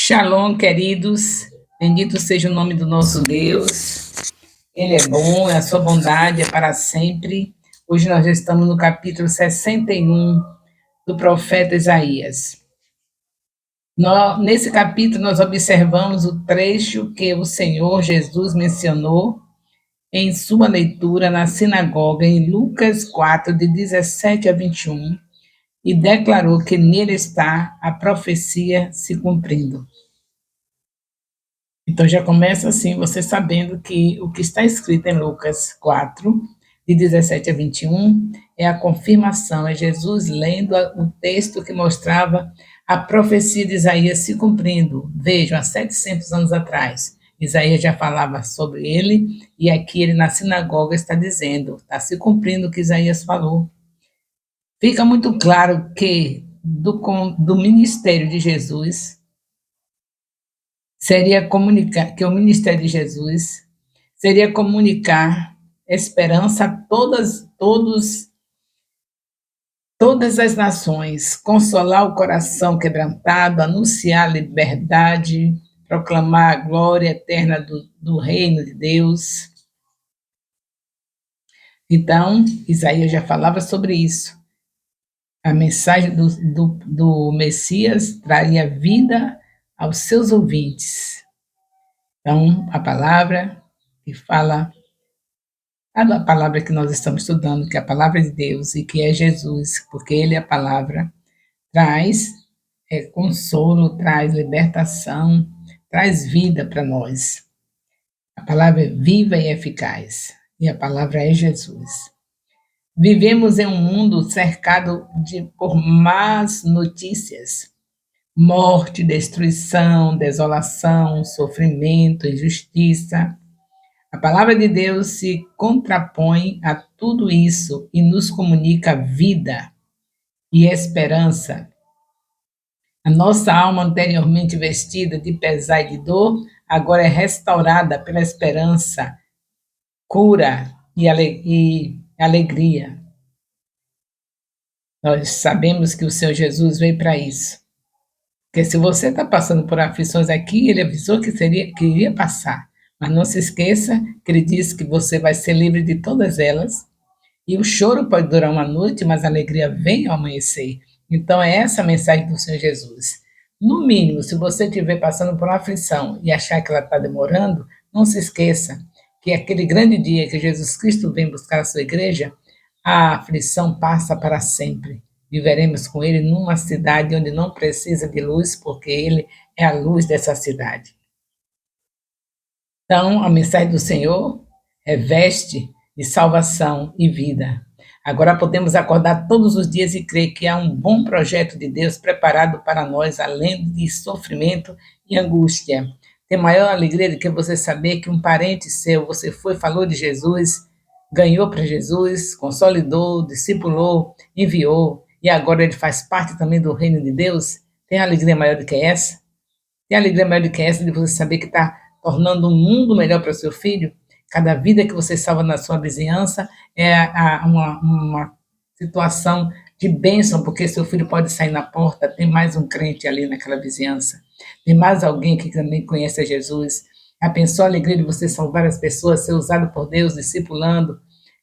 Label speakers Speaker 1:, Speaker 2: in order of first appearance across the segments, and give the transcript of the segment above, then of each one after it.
Speaker 1: Shalom, queridos. Bendito seja o nome do nosso Deus. Ele é bom, a sua bondade é para sempre. Hoje nós já estamos no capítulo 61 do profeta Isaías. Nesse capítulo, nós observamos o trecho que o Senhor Jesus mencionou em sua leitura na sinagoga, em Lucas 4, de 17 a 21, e declarou que nele está a profecia se cumprindo. Então já começa assim, você sabendo que o que está escrito em Lucas 4, de 17 a 21, é a confirmação, é Jesus lendo o texto que mostrava a profecia de Isaías se cumprindo. Vejam, há 700 anos atrás, Isaías já falava sobre ele, e aqui ele na sinagoga está dizendo, está se cumprindo o que Isaías falou. Fica muito claro que do ministério de Jesus, seria comunicar, que o ministério de Jesus seria comunicar esperança a todas as nações, consolar o coração quebrantado, anunciar a liberdade, proclamar a glória eterna do reino de Deus. Então, Isaías já falava sobre isso. A mensagem do Messias traria vida aos seus ouvintes. Então, a palavra que fala, a palavra que nós estamos estudando, que é a palavra de Deus e que é Jesus, porque Ele é a palavra, traz consolo, traz libertação, traz vida para nós. A palavra é viva e eficaz, e a palavra é Jesus. Vivemos em um mundo cercado por más notícias, morte, destruição, desolação, sofrimento, injustiça. A palavra de Deus se contrapõe a tudo isso e nos comunica vida e esperança. A nossa alma, anteriormente vestida de pesar e de dor, agora é restaurada pela esperança, cura e alegria. Nós sabemos que o Senhor Jesus veio para isso. Porque se você está passando por aflições aqui, ele avisou que iria passar. Mas não se esqueça que ele disse que você vai ser livre de todas elas. E o choro pode durar uma noite, mas a alegria vem ao amanhecer. Então é essa a mensagem do Senhor Jesus. No mínimo, se você estiver passando por uma aflição e achar que ela está demorando, não se esqueça que aquele grande dia que Jesus Cristo vem buscar a sua igreja, a aflição passa para sempre. Viveremos com ele numa cidade onde não precisa de luz, porque ele é a luz dessa cidade. Então, a mensagem do Senhor é veste de salvação e vida. Agora podemos acordar todos os dias e crer que há um bom projeto de Deus preparado para nós, além de sofrimento e angústia. Tem maior alegria do que você saber que um parente seu, você foi, falou de Jesus, ganhou para Jesus, consolidou, discipulou, enviou, e agora ele faz parte também do reino de Deus? Tem alegria maior do que essa? Tem alegria maior do que essa de você saber que está tornando um mundo melhor para o seu filho? Cada vida que você salva na sua vizinhança é uma situação de bênção, porque seu filho pode sair na porta, tem mais um crente ali naquela vizinhança, tem mais alguém que também conhece a Jesus. Já pensou a alegria de você salvar as pessoas, ser usado por Deus, discipulando,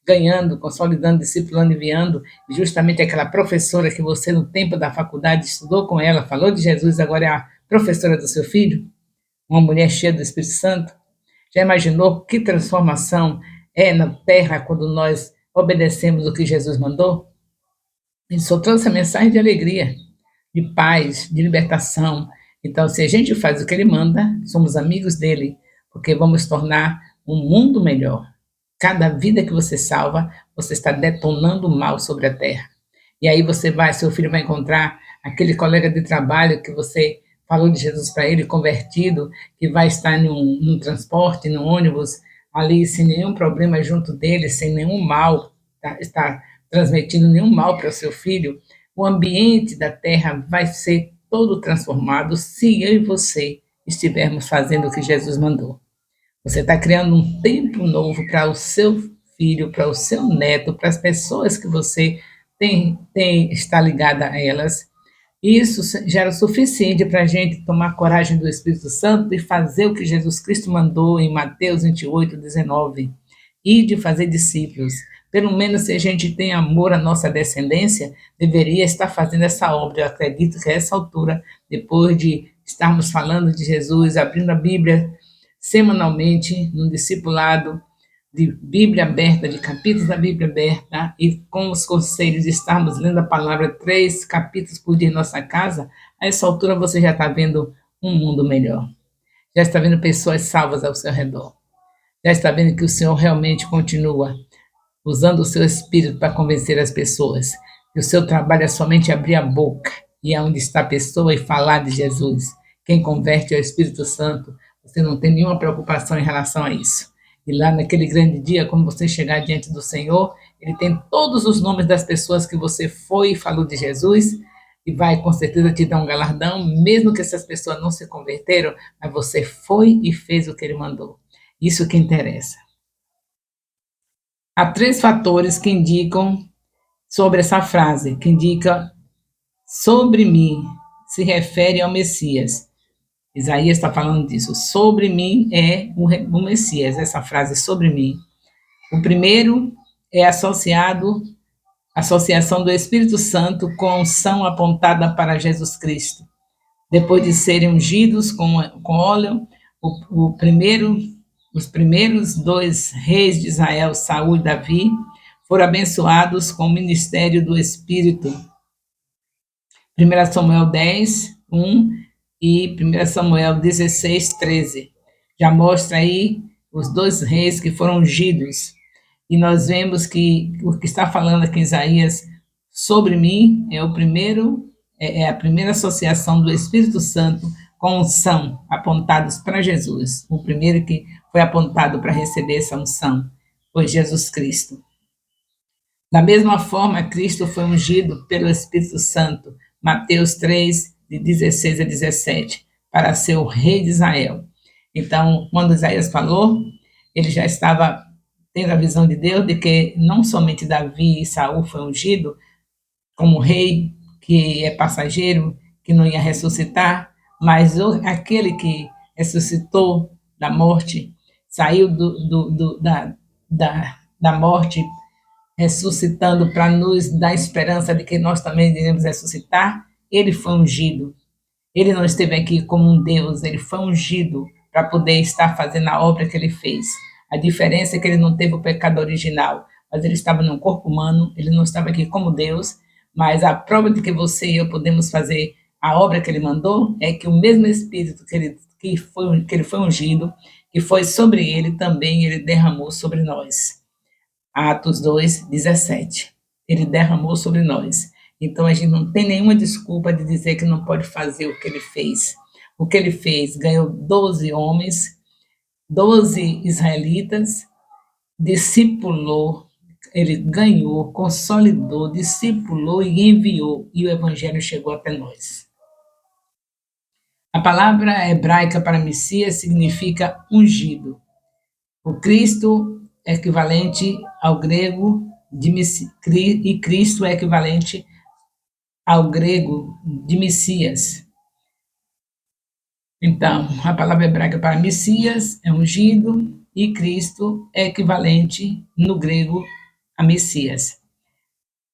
Speaker 1: ganhando, consolidando, discipulando, enviando, e justamente aquela professora que você no tempo da faculdade estudou com ela, falou de Jesus, agora é a professora do seu filho, uma mulher cheia do Espírito Santo. Já imaginou que transformação é na terra quando nós obedecemos o que Jesus mandou? Ele só trouxe a mensagem de alegria, de paz, de libertação. Então, se a gente faz o que ele manda, somos amigos dele, porque vamos tornar um mundo melhor. Cada vida que você salva, você está detonando o mal sobre a terra. E aí seu filho vai encontrar aquele colega de trabalho que você falou de Jesus para ele, convertido, que vai estar num transporte, num ônibus, ali sem nenhum problema junto dele, sem nenhum mal, está transmitindo nenhum mal para o seu filho. O ambiente da terra vai ser todo transformado se eu e você estivermos fazendo o que Jesus mandou. Você está criando um tempo novo para o seu filho, para o seu neto, para as pessoas que você está ligada a elas. Isso já era o suficiente para a gente tomar coragem do Espírito Santo e fazer o que Jesus Cristo mandou em Mateus 28, 19, e de fazer discípulos. Pelo menos se a gente tem amor à nossa descendência, deveria estar fazendo essa obra. Eu acredito que a essa altura, depois de estarmos falando de Jesus, abrindo a Bíblia semanalmente, no discipulado, de Bíblia aberta, de capítulos da Bíblia aberta, e com os conselhos de estarmos lendo a palavra 3 capítulos por dia em nossa casa, a essa altura você já está vendo um mundo melhor. Já está vendo pessoas salvas ao seu redor. Já está vendo que o Senhor realmente continua usando o seu espírito para convencer as pessoas. E o seu trabalho é somente abrir a boca e aonde está a pessoa e falar de Jesus. Quem converte é o Espírito Santo. Você não tem nenhuma preocupação em relação a isso. E lá naquele grande dia, quando você chegar diante do Senhor, Ele tem todos os nomes das pessoas que você foi e falou de Jesus, e vai com certeza te dar um galardão, mesmo que essas pessoas não se converteram, mas você foi e fez o que Ele mandou. Isso que interessa. Há 3 fatores que indicam sobre essa frase, que indica sobre mim, se refere ao Messias. Isaías está falando disso. Sobre mim é o Messias, essa frase sobre mim. O primeiro é associação do Espírito Santo com a unção apontada para Jesus Cristo. Depois de serem ungidos com óleo, os primeiros 2 reis de Israel, Saul e Davi, foram abençoados com o ministério do Espírito. 1 Samuel 10, 1 e 1 Samuel 16, 13. Já mostra aí os 2 reis que foram ungidos. E nós vemos que o que está falando aqui em Isaías sobre mim é a primeira associação do Espírito Santo com unção, apontados para Jesus. O primeiro que foi apontado para receber essa unção foi Jesus Cristo. Da mesma forma, Cristo foi ungido pelo Espírito Santo, Mateus 3, de 16 a 17, para ser o rei de Israel. Então, quando Isaías falou, ele já estava tendo a visão de Deus de que não somente Davi e Saul foi ungido como rei, que é passageiro, que não ia ressuscitar, mas aquele que ressuscitou da morte, saiu da morte, ressuscitando para nos dar esperança de que nós também iremos ressuscitar, ele foi ungido. Ele não esteve aqui como um Deus, ele foi ungido para poder estar fazendo a obra que ele fez. A diferença é que ele não teve o pecado original, mas ele estava num corpo humano, ele não estava aqui como Deus, mas a prova de que você e eu podemos fazer a obra que ele mandou é que o mesmo Espírito que ele foi ungido, que foi sobre ele, também ele derramou sobre nós. Atos 2, 17. Ele derramou sobre nós. Então a gente não tem nenhuma desculpa de dizer que não pode fazer o que ele fez. O que ele fez? Ganhou 12 homens, 12 israelitas, discipulou, ele ganhou, consolidou, discipulou e enviou, e o evangelho chegou até nós. A palavra hebraica para Messias significa ungido. O Cristo é equivalente ao grego e Cristo é equivalente ao grego de Messias. Então, a palavra hebraica para Messias é ungido e Cristo é equivalente no grego a Messias.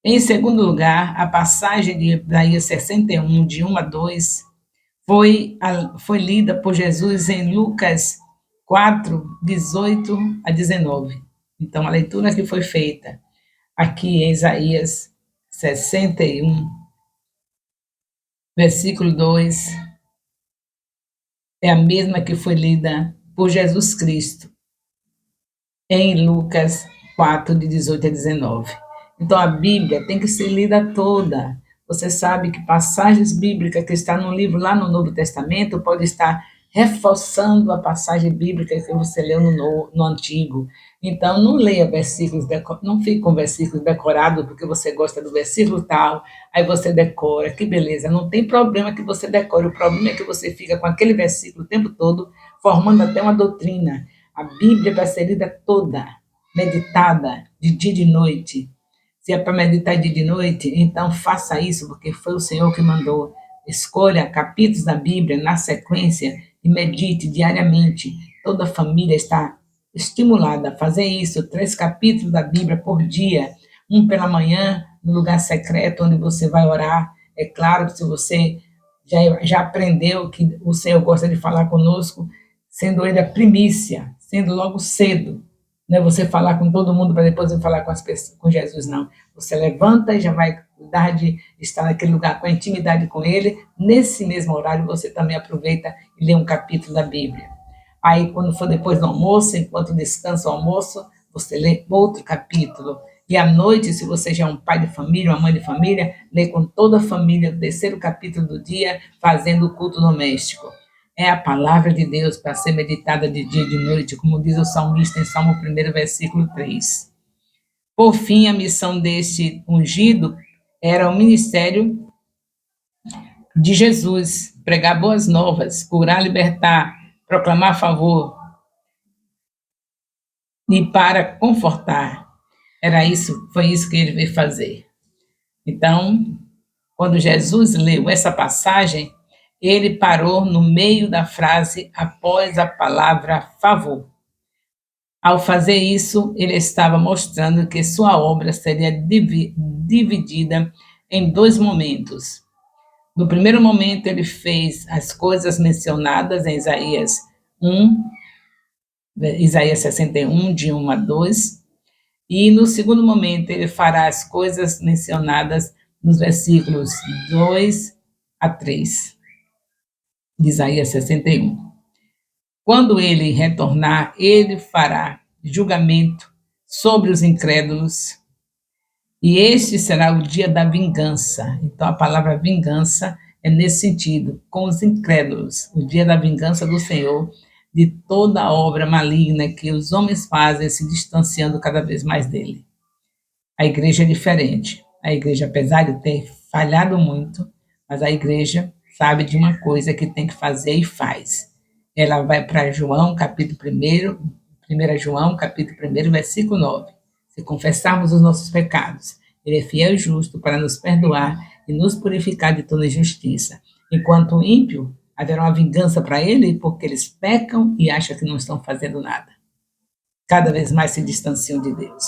Speaker 1: Em segundo lugar, a passagem de Isaías 61, de 1 a 2, foi lida por Jesus em Lucas 4, 18 a 19. Então, a leitura que foi feita aqui em Isaías 61, versículo 2, é a mesma que foi lida por Jesus Cristo em Lucas 4, de 18 a 19. Então, a Bíblia tem que ser lida toda. Você sabe que passagens bíblicas que estão no livro lá no Novo Testamento pode estar reforçando a passagem bíblica que você leu no Antigo. Então, não leia versículos, não fique com versículos decorados porque você gosta do versículo tal, aí você decora, que beleza, não tem problema que você decore, o problema é que você fica com aquele versículo o tempo todo, formando até uma doutrina. A Bíblia vai ser lida toda, meditada, de dia e de noite. Se é para meditar dia e de noite, então faça isso, porque foi o Senhor que mandou. Escolha capítulos da Bíblia na sequência e medite diariamente. Toda a família está estimulada a fazer isso, 3 capítulos da Bíblia por dia, um pela manhã, no lugar secreto onde você vai orar. É claro que se você já aprendeu que o Senhor gosta de falar conosco, sendo Ele a primícia, sendo logo cedo, não é você falar com todo mundo para depois eu falar com as pessoas, com Jesus, não. Você levanta e já vai cuidar de estar naquele lugar com a intimidade com Ele. Nesse mesmo horário, você também aproveita e lê um capítulo da Bíblia. Aí, quando for depois do almoço, enquanto descansa o almoço, você lê outro capítulo. E à noite, se você já é um pai de família, uma mãe de família, lê com toda a família o 3º capítulo do dia, fazendo o culto doméstico. É a palavra de Deus para ser meditada de dia e de noite, como diz o salmista em Salmo 1, versículo 3. Por fim, a missão deste ungido era o ministério de Jesus, pregar boas novas, curar, libertar, proclamar a favor e para confortar. Foi isso que ele veio fazer. Então, quando Jesus leu essa passagem, ele parou no meio da frase após a palavra favor. Ao fazer isso, ele estava mostrando que sua obra seria dividida em 2 momentos. No primeiro momento, ele fez as coisas mencionadas em Isaías 61, de 1 a 2, e no segundo momento, ele fará as coisas mencionadas nos versículos 2 a 3, de Isaías 61. Quando ele retornar, ele fará julgamento sobre os incrédulos, e este será o dia da vingança. Então, a palavra vingança é nesse sentido, com os incrédulos, o dia da vingança do Senhor, de toda a obra maligna que os homens fazem, se distanciando cada vez mais dele. A igreja é diferente. A igreja, apesar de ter falhado muito, mas a igreja sabe de uma coisa que tem que fazer e faz. Ela vai para João, capítulo 1 João, capítulo 1, versículo 9. Se confessarmos os nossos pecados, ele é fiel e justo para nos perdoar e nos purificar de toda injustiça. Enquanto o ímpio, haverá uma vingança para ele, porque eles pecam e acham que não estão fazendo nada. Cada vez mais se distanciam de Deus.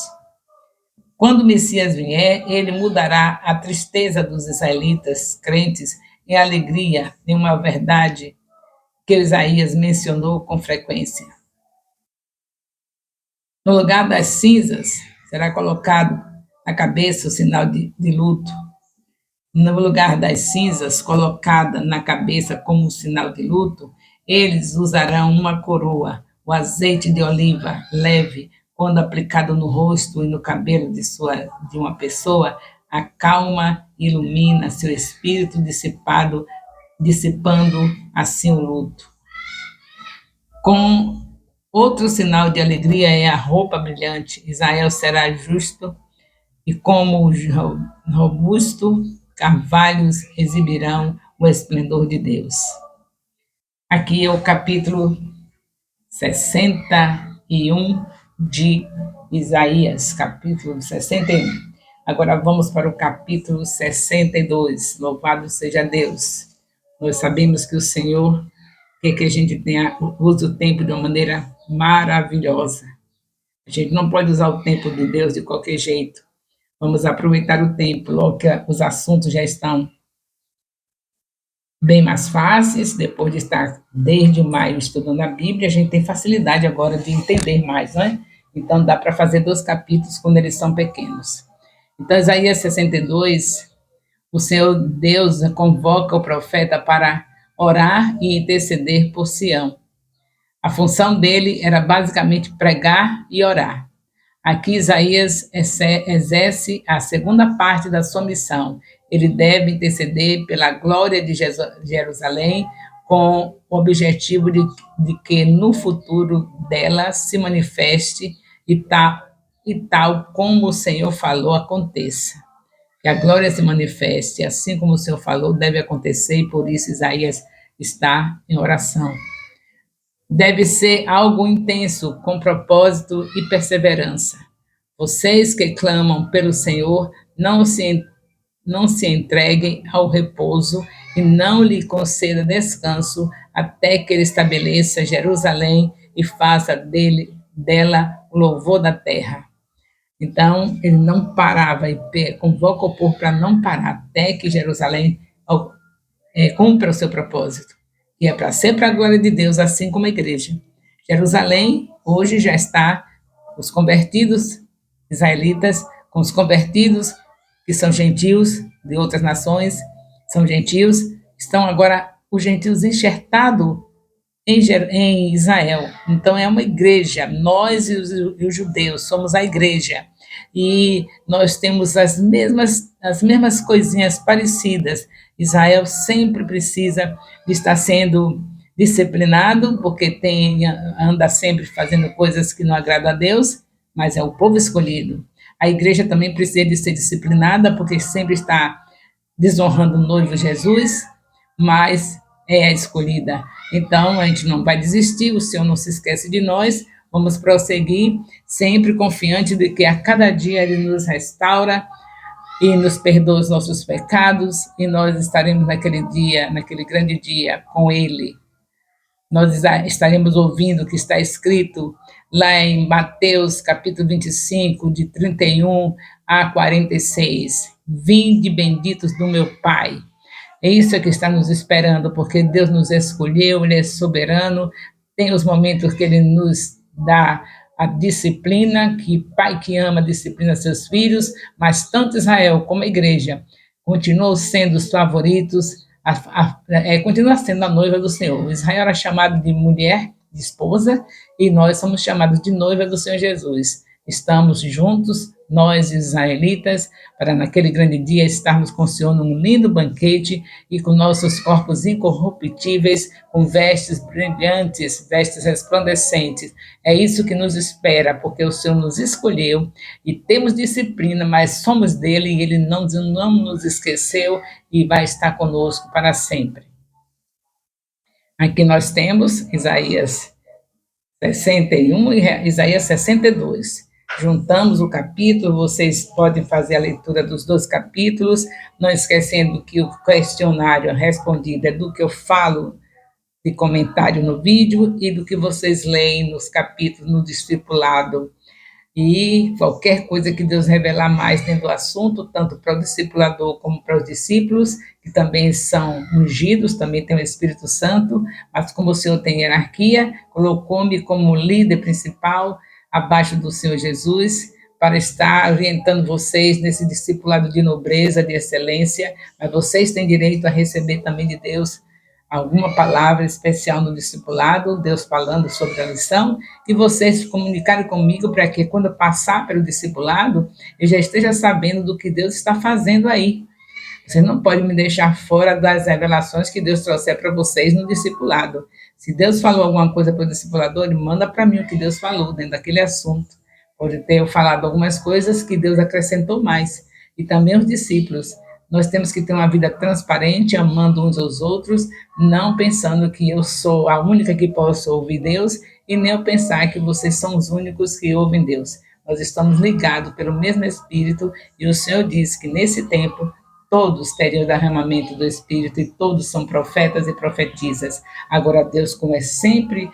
Speaker 1: Quando o Messias vier, ele mudará a tristeza dos israelitas crentes em alegria, em uma verdade que Isaías mencionou com frequência. No lugar das cinzas, será colocado na cabeça o sinal de luto. No lugar das cinzas, colocada na cabeça como um sinal de luto, eles usarão uma coroa, o azeite de oliva leve, quando aplicado no rosto e no cabelo de uma pessoa, acalma e ilumina seu espírito dissipando assim o luto. Com outro sinal de alegria é a roupa brilhante. Israel será justo e como robusto carvalhos exibirão o esplendor de Deus. Aqui é o capítulo 61 de Isaías, capítulo 61. Agora vamos para o capítulo 62. Louvado seja Deus. Nós sabemos que o Senhor quer que a gente use o tempo de uma maneira maravilhosa. A gente não pode usar o tempo de Deus de qualquer jeito. Vamos aproveitar o tempo, logo que os assuntos já estão bem mais fáceis, depois de estar desde maio estudando a Bíblia, a gente tem facilidade agora de entender mais, não é? Então dá para fazer 2 capítulos quando eles são pequenos. Então, Isaías 62, o Senhor Deus convoca o profeta para orar e interceder por Sião. A função dele era basicamente pregar e orar. Aqui Isaías exerce a segunda parte da sua missão. Ele deve interceder pela glória de Jerusalém, com o objetivo de que no futuro dela se manifeste e tal como o Senhor falou aconteça. Que a glória se manifeste, assim como o Senhor falou, deve acontecer, e por isso Isaías está em oração. Deve ser algo intenso, com propósito e perseverança. Vocês que clamam pelo Senhor, não se entreguem ao repouso e não lhe conceda descanso até que ele estabeleça Jerusalém e faça dela o louvor da terra. Então, ele não parava e convoca o povo para não parar até que Jerusalém cumpra o seu propósito. E é para ser para a glória de Deus, assim como a igreja. Jerusalém hoje já está os convertidos israelitas com os convertidos que são gentios de outras nações, são gentios, estão agora os gentios enxertados em Israel. Então é uma igreja, nós e os judeus somos a igreja. E nós temos as mesmas coisinhas parecidas. Israel sempre precisa de estar sendo disciplinado, porque anda sempre fazendo coisas que não agradam a Deus, mas é o povo escolhido. A igreja também precisa de ser disciplinada, porque sempre está desonrando o noivo Jesus, mas é a escolhida. Então, a gente não vai desistir, o Senhor não se esquece de nós, vamos prosseguir, sempre confiante de que a cada dia Ele nos restaura e nos perdoa os nossos pecados, e nós estaremos naquele dia, naquele grande dia, com Ele. Nós estaremos ouvindo o que está escrito lá em Mateus capítulo 25, de 31 a 46. Vinde benditos do meu Pai. É isso que está nos esperando, porque Deus nos escolheu, Ele é soberano, tem os momentos que Ele nos dá a disciplina, que pai que ama disciplina seus filhos, mas tanto Israel como a igreja continuam sendo os favoritos, continua sendo a noiva do Senhor. Israel era chamado de mulher, de esposa, e nós somos chamados de noiva do Senhor Jesus. Estamos juntos, nós israelitas, para naquele grande dia estarmos com o Senhor num lindo banquete e com nossos corpos incorruptíveis, com vestes brilhantes, vestes resplandecentes. É isso que nos espera, porque o Senhor nos escolheu e temos disciplina, mas somos dele e ele não nos esqueceu e vai estar conosco para sempre. Aqui nós temos Isaías 61 e Isaías 62. Juntamos o capítulo, vocês podem fazer a leitura dos dois capítulos, não esquecendo que o questionário respondido é do que eu falo de comentário no vídeo e do que vocês leem nos capítulos no discipulado. E qualquer coisa que Deus revelar mais dentro do assunto, tanto para o discipulador como para os discípulos, que também são ungidos, também tem o Espírito Santo, mas como o Senhor tem hierarquia, colocou-me como líder principal, abaixo do Senhor Jesus, para estar orientando vocês nesse discipulado de nobreza, de excelência, mas vocês têm direito a receber também de Deus alguma palavra especial no discipulado, Deus falando sobre a lição, e vocês comunicarem comigo para que quando passar pelo discipulado, eu já esteja sabendo do que Deus está fazendo aí. Você não pode me deixar fora das revelações que Deus trouxer para vocês no discipulado. Se Deus falou alguma coisa para o discipulador, ele manda para mim o que Deus falou dentro daquele assunto. Pode ter falado algumas coisas que Deus acrescentou mais. E também os discípulos. Nós temos que ter uma vida transparente, amando uns aos outros, não pensando que eu sou a única que posso ouvir Deus, e nem eu pensar que vocês são os únicos que ouvem Deus. Nós estamos ligados pelo mesmo Espírito, e o Senhor disse que nesse tempo todos teriam o derramamento do Espírito, e todos são profetas e profetisas. Agora, Deus, como é sempre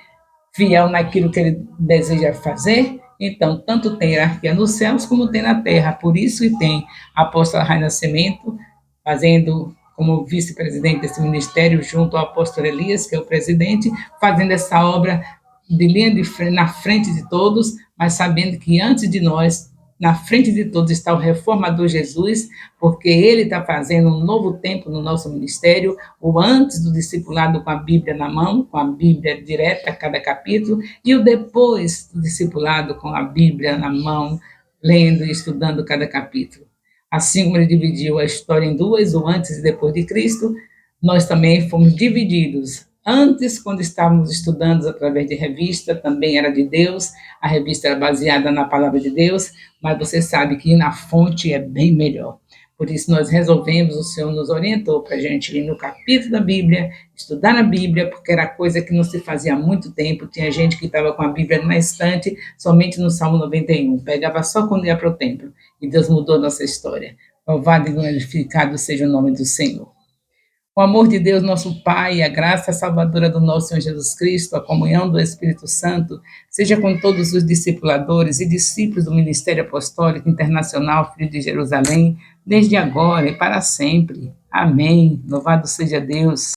Speaker 1: fiel naquilo que Ele deseja fazer, então, tanto tem hierarquia nos céus como tem na terra. Por isso que tem a apóstola Raina Nascimento, fazendo como vice-presidente desse ministério, junto ao apóstolo Elias, que é o presidente, fazendo essa obra de linha de frente, na frente de todos, mas sabendo que antes de nós, na frente de todos, está o reformador Jesus, porque ele está fazendo um novo tempo no nosso ministério, o antes do discipulado com a Bíblia na mão, com a Bíblia direta a cada capítulo, e o depois do discipulado com a Bíblia na mão, lendo e estudando cada capítulo. Assim como ele dividiu a história em duas, o antes e depois de Cristo, nós também fomos divididos. Antes, quando estávamos estudando através de revista, também era de Deus, a revista era baseada na palavra de Deus, mas você sabe que ir na fonte é bem melhor. Por isso nós resolvemos, o Senhor nos orientou para a gente ir no capítulo da Bíblia, estudar a Bíblia, porque era coisa que não se fazia há muito tempo. Tinha gente que estava com a Bíblia na estante, somente no Salmo 91, pegava só quando ia para o templo, e Deus mudou a nossa história. Louvado e glorificado seja o nome do Senhor. O amor de Deus, nosso Pai, a graça salvadora do nosso Senhor Jesus Cristo, a comunhão do Espírito Santo, seja com todos os discipuladores e discípulos do Ministério Apostólico Internacional Filho de Jerusalém, desde agora e para sempre. Amém. Louvado seja Deus.